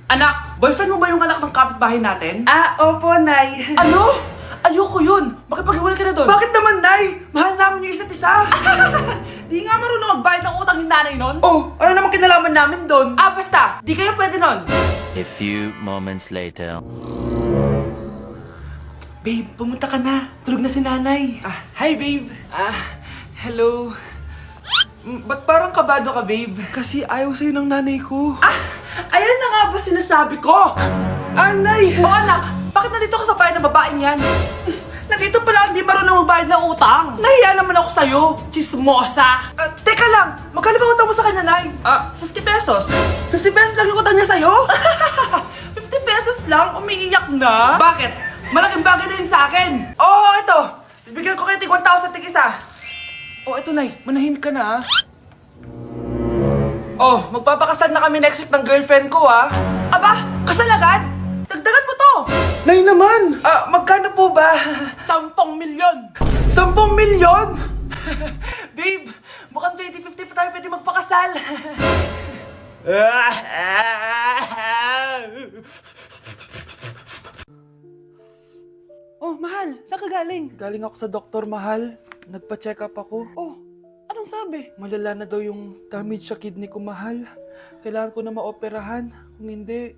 Anak, boyfriend mo ba yung anak ng kapitbahay natin? Opo, Nay. Ano? Ayoko yun! Makipaghiwalay ka na doon! Bakit naman, Nay? Mahal namin yung isa't isa. Di nga marunong magbayad ng utang yung nanay nun? Oh, ano naman kinalaman namin doon? Basta! Di kayo pwede nun! A few moments later. Babe, pumunta ka na. Tulog na si nanay. Hi, babe! Hello. Ba't parang kabado ka, babe? Kasi ayaw sa'yo ng nanay ko. Ayan na nga ba sinasabi ko? Nay! O anak, bakit nandito ka sa bahay ng babaeng yan? Nandito pala hindi marunong magbayad ng utang. Nahiya naman ako sa'yo, chismosa. Teka lang, magkano ba utang mo sa kanya, Nay? 50 pesos. 50 pesos lang yung utang niya sa'yo? 50 pesos lang? Umiiyak na? Bakit? Malaking bagay na yun sa akin. Ito. Bibigyan ko kayo tig 1,000 tig isa. Ito, Nay. Manahimik ka na, magpapakasal na kami next week ng girlfriend ko, Aba, kasal agad? Dagdagan mo to! Nay naman! Magkano po ba? 10 milyon! 10 milyon? Babe, mukhang 2050 pa tayo pwede magpakasal. Mahal, saan ka galing? Galing ako sa doktor, mahal. Nagpa-check up ako. Anong sabi? Malala na daw yung damage sa kidney ko, mahal. Kailangan ko na maoperahan. Kung hindi,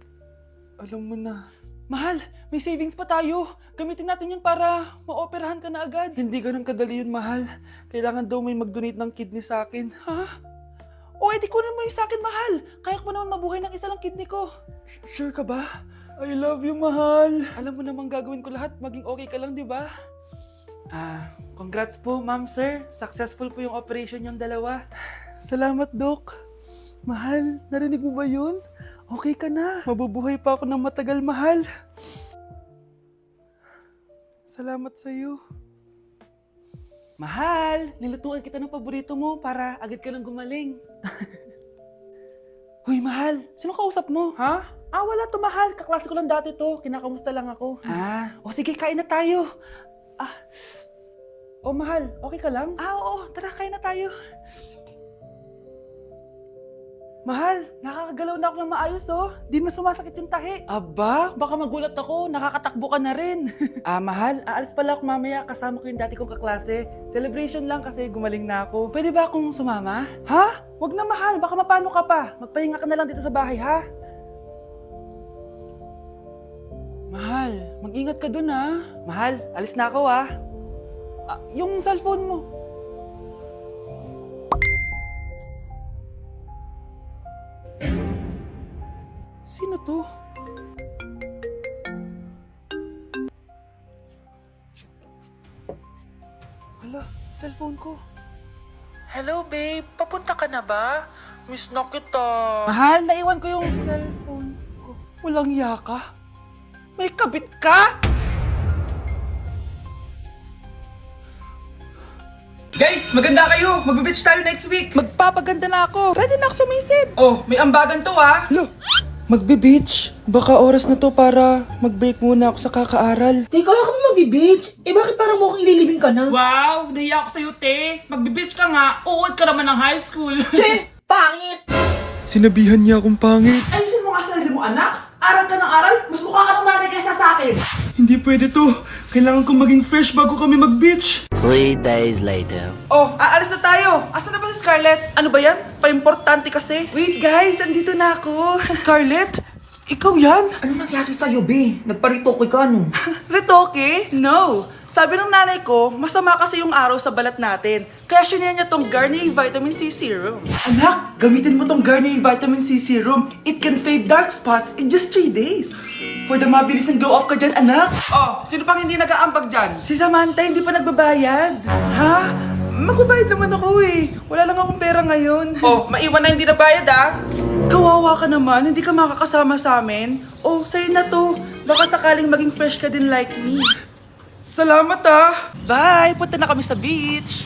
alam mo na. Mahal, may savings pa tayo. Gamitin natin yan para maoperahan ka na agad. Hindi ganun kadali yun, mahal. Kailangan daw may mag-donate ng kidney sa akin. Edi kunin mo yung sa akin, mahal. Kaya ko pa naman mabuhay ng isa lang kidney ko. Sure ka ba? I love you, mahal. Alam mo namang gagawin ko lahat, maging okay ka lang, di ba? Congrats po, ma'am, sir. Successful po yung operation yung dalawa. Salamat, Dok. Mahal, narinig mo ba yun? Okay ka na. Mabubuhay pa ako ng matagal, mahal. Salamat sa'yo. Mahal, nilutuan kita ng paborito mo para agad ka nang gumaling. Hoy, mahal. Sino kausap mo? Wala to, mahal. Kaklase ko lang dati to. Kinakamusta lang ako. Sige, kain na tayo. Mahal, okay ka lang? Oo, tara, kain na tayo. Mahal, nakakagalaw na ako ng maayos, Di na sumasakit yung tahi. Aba, baka magulat ako. Nakakatakbo ka na rin. Mahal, aalis pala ako mamaya. Kasama ko yung dati kong kaklase. Celebration lang kasi gumaling na ako. Pwede ba akong sumama? Wag na, mahal. Baka mapano ka pa. Magpahinga ka na lang dito sa bahay, ha? Mahal, mag-ingat ka dun, Mahal, alis na ako, yung cellphone mo. Sino to? Hala, cellphone ko. Hello, babe. Papunta ka na ba? Miss na kita. Mahal, naiwan ko yung cellphone ko. Walang yaka. May kabit ka? Guys, maganda kayo. Magbe-beach tayo next week. Magpapaganda na ako. Ready na ako sumisid. May ambagan to, magbe-beach. Baka oras na to para mag-break muna ako sa kakaaral. Teka, wala ka ba mag-beach? Bakit parang mukhang ililibing ka na? Wow, nahiya ako sa'yo, te. Magbe-beach ka nga. Uod ka naman ng high school. Che! Pangit! Sinabihan niya akong pangit. Ayusin mo nga sarili mo, anak. Aral ka ng aral. Mas mukha ka ng nanay kaysa sa akin. Hindi pwede to. Kailangan kong maging fresh bago kami mag-beach. 3 days later. Aalis na tayo. Asan na ba si Scarlett? Ano ba yan? Pa-importante kasi. Wait guys, andito na ako. Scarlett? Ikaw yan? Ano nangyari sa'yo, be? Nagparitoke ka, no? Retoke? No. Sabi ng nanay ko, masama kasi yung araw sa balat natin. Kaya sinare niya tong Garnier Vitamin C Serum. Anak, gamitin mo tong Garnier Vitamin C Serum. It can fade dark spots in just 3 days. For the mabilis and glow up ka dyan, anak. Sino pang hindi nag-aambag dyan? Si Samantha hindi pa nagbabayad. Magbabayad naman ako eh. Wala lang akong pera ngayon. Maiwan na hindi nabayad Kawawa ka naman, hindi ka makakasama sa amin. Sa'yo na to. Baka sakaling maging fresh ka din like me. Salamat Bye! Punta na kami sa beach!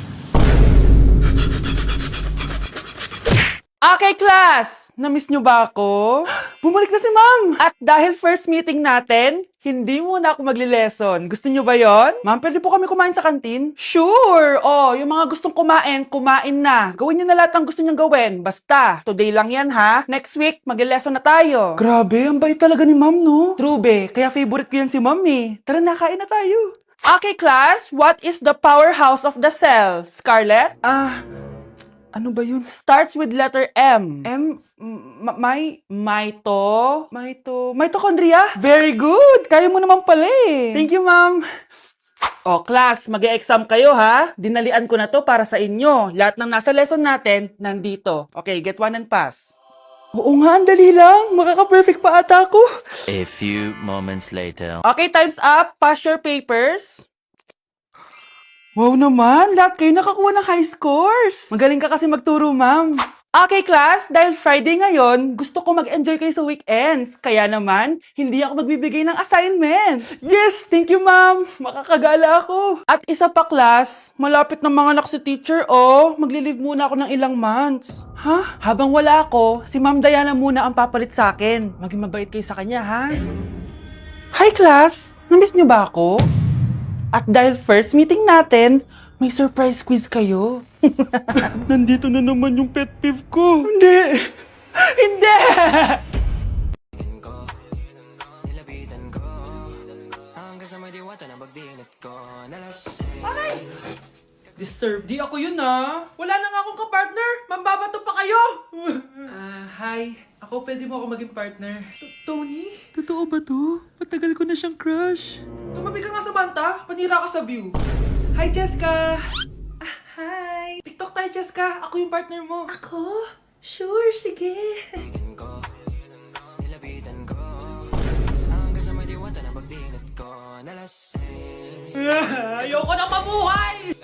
Okay, class! Na-miss nyo ba ako? Bumalik na si ma'am! At dahil first meeting natin, hindi muna ako magli-lesson. Gusto niyo ba yon? Ma'am, pwede po kami kumain sa kantin? Sure! Oh, yung mga gustong kumain, kumain na. Gawin niyo na lahat ng gusto niyong gawin. Basta, today lang yan ha. Next week, magli-lesson na tayo. Grabe, ang bait talaga ni ma'am, no? True, be. Kaya favorite ko yan si ma'am eh. Tara na, kain na tayo. Okay, class. What is the powerhouse of the cell? Scarlett? Ano ba yun? Starts with letter M. Mitochondria? Very good! Kaya mo naman pala eh. Thank you, ma'am. Oh, class, mag-e-exam kayo ha. Dinalian ko na to para sa inyo. Lahat ng nasa lesson natin, nandito. Okay, get one and pass. Oo nga, ang dali lang. Makaka-perfect pa ata ako. A few moments later. Okay, time's up. Pass your papers. Wow naman, lahat kayo nakakuha ng high scores. Magaling ka kasi magturo, ma'am. Okay, class, dahil Friday ngayon, gusto ko mag-enjoy kayo sa weekends. Kaya naman, hindi ako magbibigay ng assignment. Yes, thank you, ma'am. Makakagala ako. At isa pa, class, malapit na mga anak si teacher, oh. Magli-leave muna ako ng ilang months. Ha? Habang wala ako, si Ma'am Diana muna ang papalit sa akin. Maging mabait kayo sa kanya, ha? Hi, class. Namiss niyo ba ako? At dahil first meeting natin, may surprise quiz kayo. Nandito na naman yung pet peeve ko. Hindi! Hindi! Aray! Disturb. Di ako yun ah. Wala na nga akong kapartner! Mambabato pa kayo! Hi. Ako, pwede mo ako maging partner. Tony? Totoo ba to? Matagal ko na siyang crush. Tumabi ka nga sa banta, panira ka sa view. Hi, Jessica! Hi! TikTok tayo, Jessica. Ako yung partner mo. Ako? Sure, sige. Ayoko na mabuhay!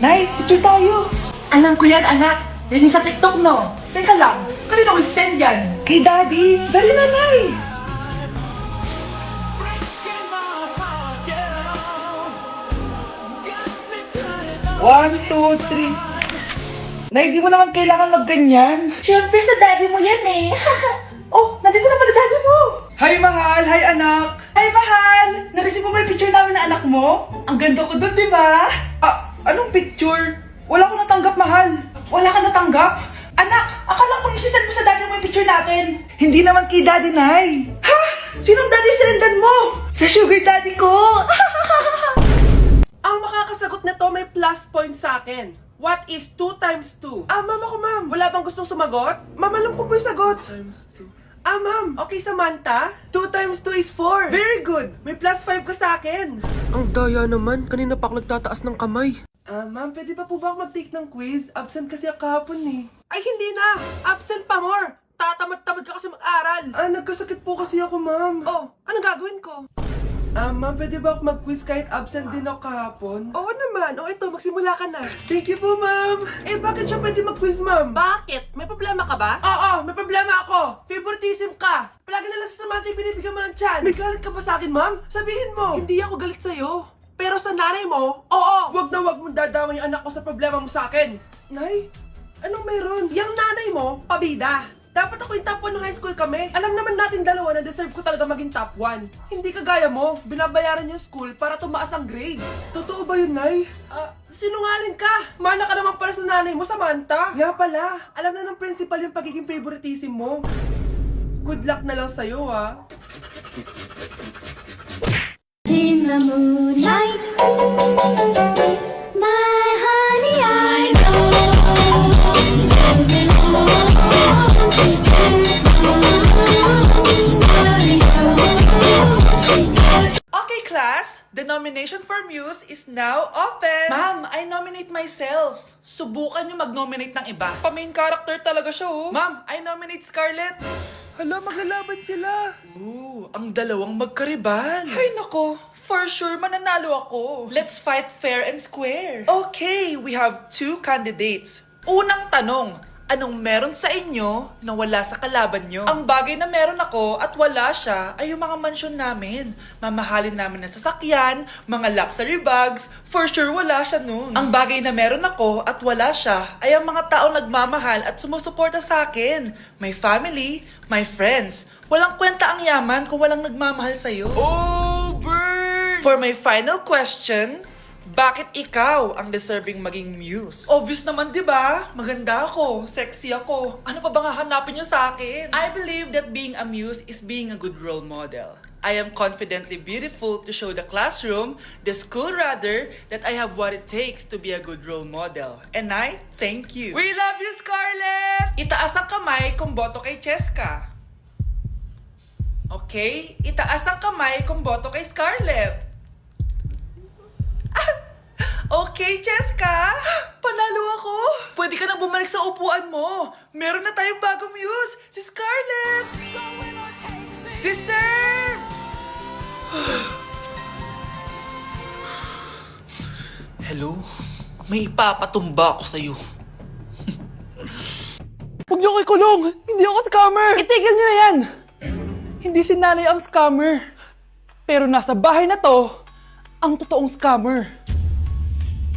Nay, picture tayo! Alam ko yan, anak. Yan yung sa TikTok, no? Teka lang, kanino ko send yan? Kay Daddy. Dali na, Nay. One, two, three. Nay, di mo naman kailangan magganyan. Siyempre sa Daddy mo yan eh. Oh, nandito na pala Daddy mo. Hi, mahal! Hi, anak! Ay, mahal! Nareceive mo ba yung picture namin na anak mo? Ang ganda ko dun, di ba? Anong picture? Wala ko natanggap, mahal. Wala ka natanggap? Anak, akala ko isisend mo sa daddy mo yung picture natin. Hindi naman kay Daddy, Nay. Ha? Sinong daddy sinendan mo? Sa sugar daddy ko! Ang makakasagot na to may plus point sa akin. What is 2 times 2? Ma'am ako, ma'am. Wala bang gustong sumagot? Ma'am, alam ko po yung sagot. 2 times 2. Ma'am. Okay, Samantha. 2 times 2 is 4. Very good. May plus 5 ka sa akin. Ang daya naman, kanina pa ako nagtataas ng kamay. Ma'am, pwede pa po ba ako mag-take ng quiz? Absent kasi ako kahapon eh. Ay, hindi na! Absent pa more! Tatamad-tamad ka kasi mag-aral. Nagkasakit po kasi ako, ma'am. Oh, anong gagawin ko? Ma'am, pwede ba ako mag-quiz kahit absent din ako kahapon? Oo naman. O ito, magsimula ka na. Thank you po, ma'am. Bakit siya pwede mag-quiz, ma'am? Bakit? May problema ka ba? Oo, may problema ako. Favoritism ka. Palagi na lang sa Samantha yung binibigyan mo ng chance. May galit ka ba sa akin, ma'am? Sabihin mo. Hindi ako galit sa'yo. Pero sa nanay mo, oo, wag na wag mong dadama yung anak ko sa problema mo sa akin. Nay, anong meron? Yang nanay mo, pabida. Dapat ako yung top 1 ng high school kami. Alam naman natin dalawa na deserve ko talaga maging top 1. Hindi kagaya mo, binabayaran yung school para tumaas ang grade. Totoo ba yun, Nay? Sinungaling ka! Mana ka naman para sa nanay mo, Samantha. Nga pala, alam na ng principal yung pagiging favoritism mo. Good luck na lang sa'yo, ha? In the moonlight, my honey, I know there's Okay, class. The nomination for Muse is now open. Ma'am, I nominate myself. Subukan niyo mag-nominate ng iba. Pa-main character talaga siya, oh. Ma'am, I nominate Scarlett. Hala, maglalaban sila. Ooh, ang dalawang magkaribal. Ay, nako. For sure, mananalo ako. Let's fight fair and square. Okay, we have 2 candidates. Unang tanong, Anong meron sa inyo na wala sa kalaban nyo? Ang bagay na meron ako at wala siya ay yung mga mansyon namin. Mamahalin namin na sasakyan, mga luxury bags, for sure wala siya nun. Ang bagay na meron ako at wala siya ay ang mga taong nagmamahal at sumusuporta sa akin. My family, my friends. Walang kwenta ang yaman kung walang nagmamahal sa'yo. Oh, bird! For my final question, bakit ikaw ang deserving maging muse? Obvious naman, di ba? Maganda ako, sexy ako. Ano pa bang hahanapin niyo sa akin? I believe that being a muse is being a good role model. I am confidently beautiful to show the classroom, the school rather, that I have what it takes to be a good role model. And I thank you. We love you, Scarlett! Itaas ang kamay kung boto kay Cheska. Okay? Itaas ang kamay kung boto kay Scarlett. Okay, Cheska! Panalo ako! Pwede ka nang bumalik sa upuan mo! Meron na tayong bagong muse! Si Scarlett! Deserve! Hello? May ipapatumba ako sa'yo. Huwag niyo ko ikulong! Hindi ako scammer! Itigil niyo na yan! Hindi si nanay ang scammer. Pero nasa bahay na to, ang totoong scammer.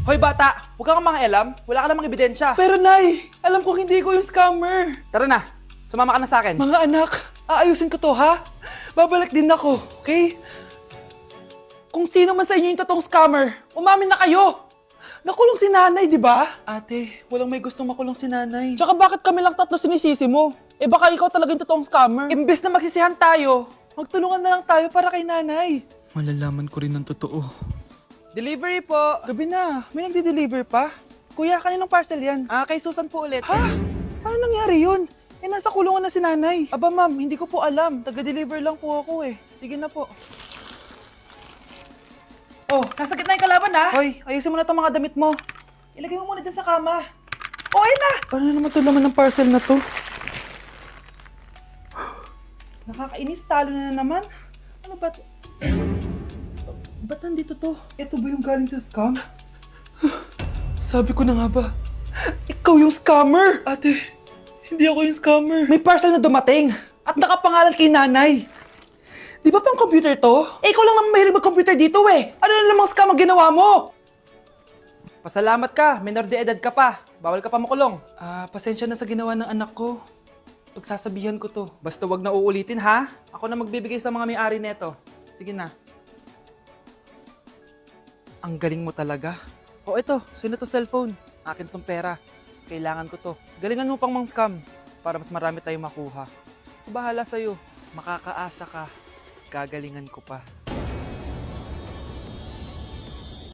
Hoy bata, huwag kang mangialam. Wala ka namang ebidensya. Pero nay, alam ko hindi ko yung scammer. Tara na, sumama ka na sa akin. Mga anak, aayusin ko to ha? Babalik din ako, okay? Kung sino man sa inyo yung totoong scammer, umamin na kayo! Nakulong si nanay, di ba? Ate, walang may gustong makulong si nanay. Tsaka bakit kami lang tatlo sinisisi mo? Eh baka ikaw talaga yung totoong scammer. Imbes na magsisihan tayo, magtulungan na lang tayo para kay nanay. Malalaman ko rin ang totoo. Delivery po! Gabi na, may nagde-deliver pa? Kuya, kaninong parcel yan? Kay Susan po ulit. Ha? Paano nangyari yun? Eh, nasa kulungan na si nanay. Aba ma'am, hindi ko po alam. Taga-deliver lang po ako eh. Sige na po. Oh, nasa gitna yung kalaban ha? Hoy, ayusin mo na itong mga damit mo. Ilagay mo muna dyan sa kama. Oh, ayun na! Paano naman ito laman ng parcel na to? Nakakainis, talo na naman. Ano ba ito? Ba't nandito to? Ito ba yung galing sa scam? Sabi ko na nga ba, ikaw yung scammer! Ate, hindi ako yung scammer. May parcel na dumating at nakapangalan kay nanay. Di ba pang computer to? Eh, ikaw lang naman mahilig mag-computer dito eh. Ano na namang scam ang ginawa mo? Pasalamat ka, minor de edad ka pa. Bawal ka pa makulong. Pasensya na sa ginawa ng anak ko. Pagsasabihan ko to. Basta wag na uulitin ha. Ako na magbibigay sa mga may-ari neto. Sige na. Ang galing mo talaga. O eto, sino to cellphone? Akin tong pera. Mas kailangan ko to. Galingan mo pang mang-scam para mas marami tayong makuha. Bahala sa'yo. Makakaasa ka. Gagalingan ko pa.